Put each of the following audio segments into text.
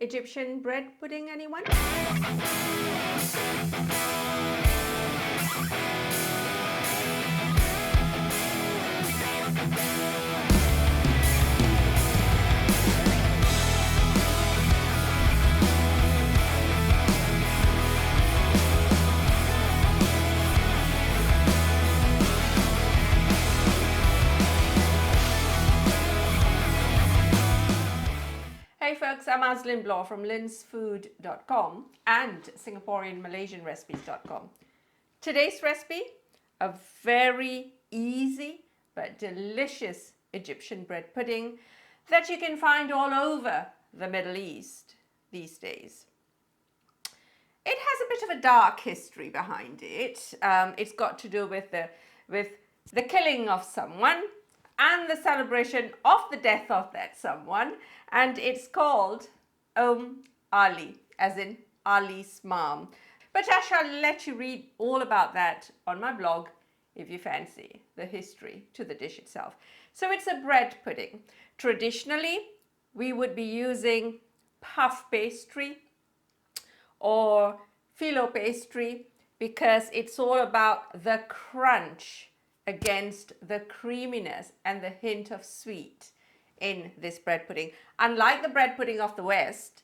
Egyptian bread pudding, anyone? Hey folks, I'm Aslin Bloor from linsfood.com and SingaporeanMalaysianRecipes.com. Today's recipe, a very easy but delicious Egyptian bread pudding that you can find all over the Middle East these days. It has a bit of a dark history behind it. It's got to do with the killing of someone and the celebration of the death of that someone, and it's called Ali, as in Ali's mom. But I shall let you read all about that on my blog if you fancy the history to the dish itself. So it's a bread pudding. Traditionally, we would be using puff pastry or phyllo pastry because it's all about the crunch against the creaminess and the hint of sweet in this bread pudding. Unlike the bread pudding of the West,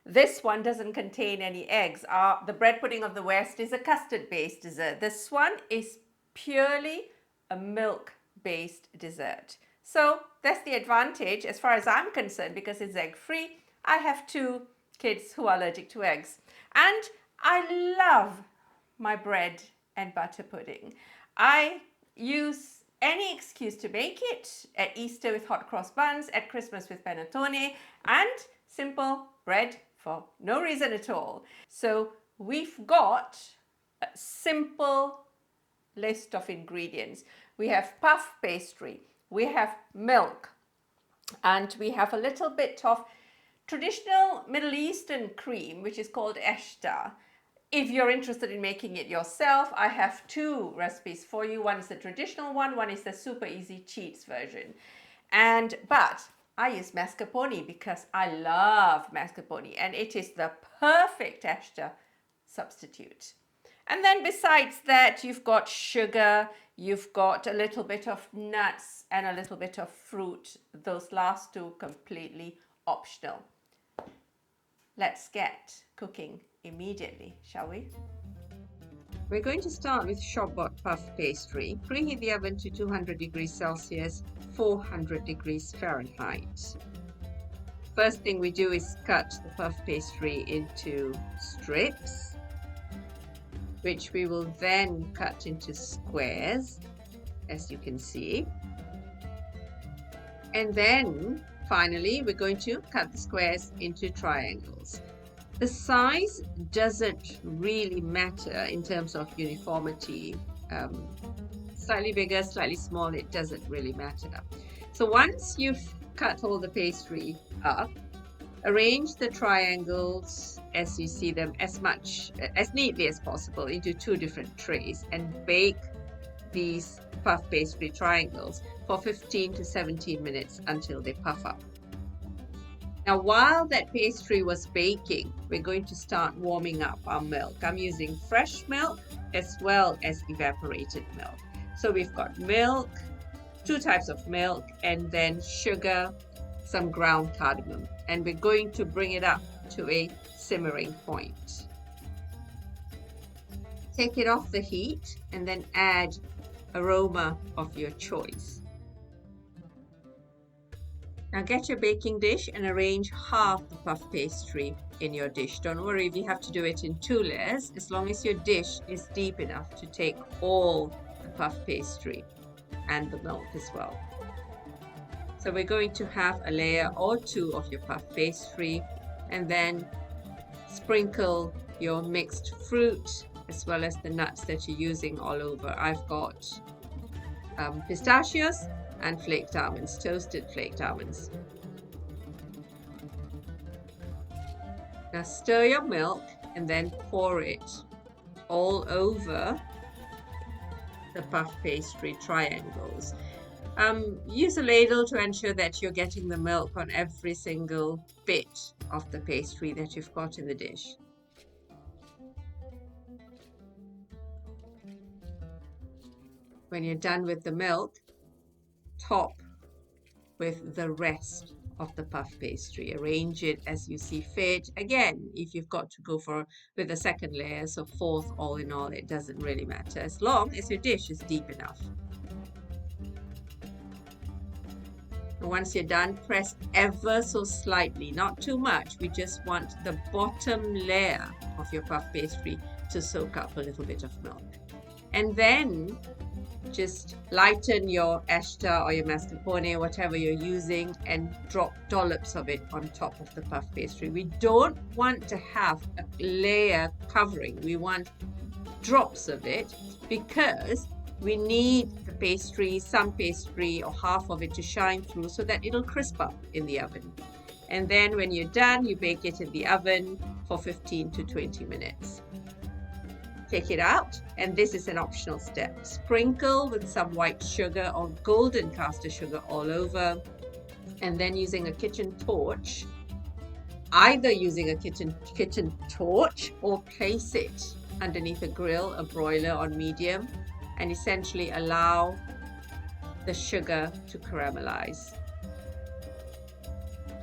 this one doesn't contain any eggs. The bread pudding of the West is a custard-based dessert. This one is purely a milk-based dessert. So that's the advantage as far as I'm concerned, because it's egg-free. I have 2 kids who are allergic to eggs. And I love my bread and butter pudding. I use any excuse to make it: at Easter with hot cross buns, at Christmas with panettone, and simple bread for no reason at all. So we've got a simple list of ingredients. We have puff pastry, we have milk, and we have a little bit of traditional Middle Eastern cream, which is called ashta. If you're interested in making it yourself, I have 2 recipes for you. One is the traditional one is the super easy cheats version. But I use mascarpone because I love mascarpone, and it is the perfect ashta substitute. And then besides that, you've got sugar, you've got a little bit of nuts and a little bit of fruit. Those last 2 completely optional. Let's get cooking immediately, shall we? We're going to start with shop-bought puff pastry. Preheat the oven to 200 degrees Celsius, 400 degrees Fahrenheit. First thing we do is cut the puff pastry into strips, which we will then cut into squares, as you can see. And then finally, we're going to cut the squares into triangles. The size doesn't really matter in terms of uniformity. Slightly bigger, slightly small, it doesn't really matter. So once you've cut all the pastry up, arrange the triangles as you see them as neatly as possible into 2 different trays, and bake these puff pastry triangles for 15 to 17 minutes until they puff up. Now, while that pastry was baking, we're going to start warming up our milk. I'm using fresh milk as well as evaporated milk. So we've got milk, 2 types of milk, and then sugar, some ground cardamom. And we're going to bring it up to a simmering point. Take it off the heat and then add aroma of your choice. Now get your baking dish and arrange half the puff pastry in your dish. Don't worry if you have to do it in 2 layers, as long as your dish is deep enough to take all the puff pastry and the milk as well. So we're going to have a layer or 2 of your puff pastry, and then sprinkle your mixed fruit as well as the nuts that you're using all over. I've got pistachios and flaked almonds, toasted flaked almonds. Now stir your milk and then pour it all over the puff pastry triangles. Use a ladle to ensure that you're getting the milk on every single bit of the pastry that you've got in the dish. When you're done with the milk, top with the rest of the puff pastry. Arrange it as you see fit. Again, if you've got to go with a second layer, so fourth, all in all, it doesn't really matter as long as your dish is deep enough. And once you're done, press ever so slightly, not too much. We just want the bottom layer of your puff pastry to soak up a little bit of milk. And then just lighten your ashta or your mascarpone, whatever you're using, and drop dollops of it on top of the puff pastry. We don't want to have a layer covering. We want drops of it because we need the pastry, some pastry or half of it to shine through so that it'll crisp up in the oven. And then when you're done, you bake it in the oven for 15 to 20 minutes. Take it out, and this is an optional step. Sprinkle with some white sugar or golden caster sugar all over, and then using a kitchen torch, either using a kitchen torch or place it underneath a grill, a broiler on medium, and essentially allow the sugar to caramelize.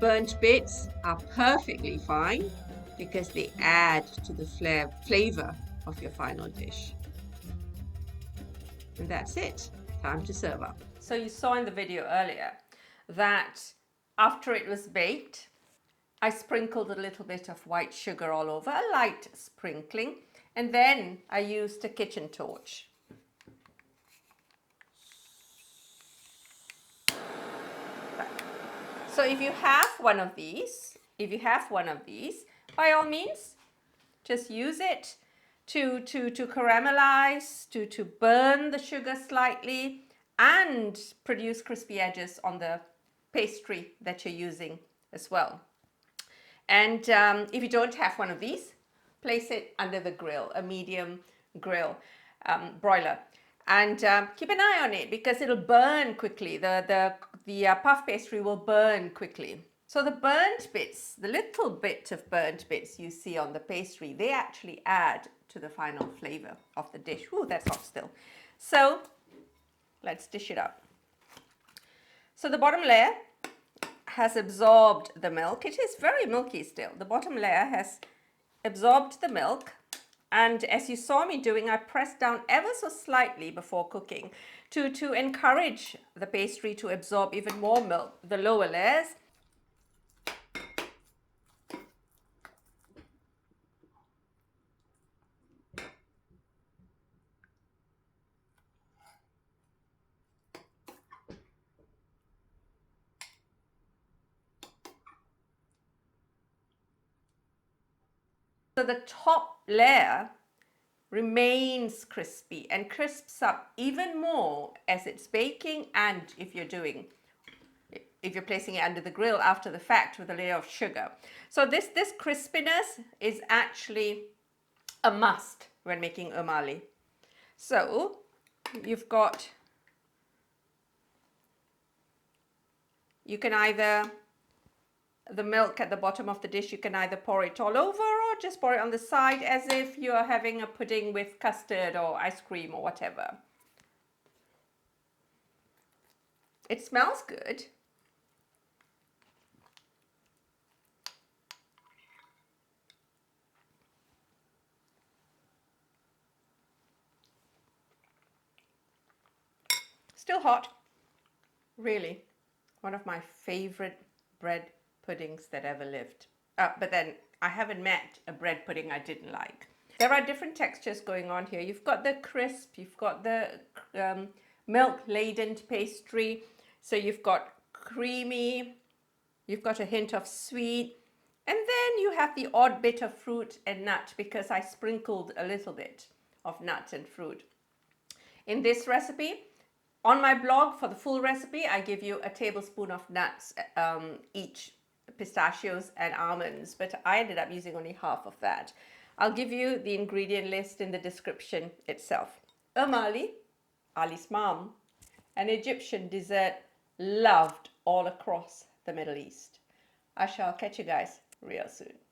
Burnt bits are perfectly fine because they add to the flavor of your final dish. And that's it. Time to serve up. So you saw in the video earlier that after it was baked, I sprinkled a little bit of white sugar all over, a light sprinkling, and then I used a kitchen torch. So if you have one of these, by all means, just use it to caramelize, to burn the sugar slightly and produce crispy edges on the pastry that you're using as well. And if you don't have one of these, place it under the grill, a medium grill, broiler. And keep an eye on it because it'll burn quickly. The puff pastry will burn quickly. So the burnt bits, the little bit of burnt bits you see on the pastry, they actually add to the final flavor of the dish. Ooh, that's hot still. So let's dish it up. So the bottom layer has absorbed the milk. It is very milky still. The bottom layer has absorbed the milk. And as you saw me doing, I pressed down ever so slightly before cooking to encourage the pastry to absorb even more milk, the lower layers. So the top layer remains crispy and crisps up even more as it's baking, and if you're placing it under the grill after the fact with a layer of sugar. So this crispiness is actually a must when making umali. So you can either, the milk at the bottom of the dish, you can either pour it all over or just pour it on the side as if you are having a pudding with custard or ice cream or whatever. It smells good. Still hot. Really, one of my favorite bread puddings that ever lived. But then I haven't met a bread pudding I didn't like. There are different textures going on here. You've got the crisp, you've got the milk-laden pastry, so you've got creamy, you've got a hint of sweet, and then you have the odd bit of fruit and nut because I sprinkled a little bit of nut and fruit. In this recipe, on my blog for the full recipe, I give you a tablespoon of nuts each, pistachios and almonds, but I ended up using only half of that. I'll give you the ingredient list in the description itself. Umali, Ali's mom, an Egyptian dessert loved all across the Middle East. I shall catch you guys real soon.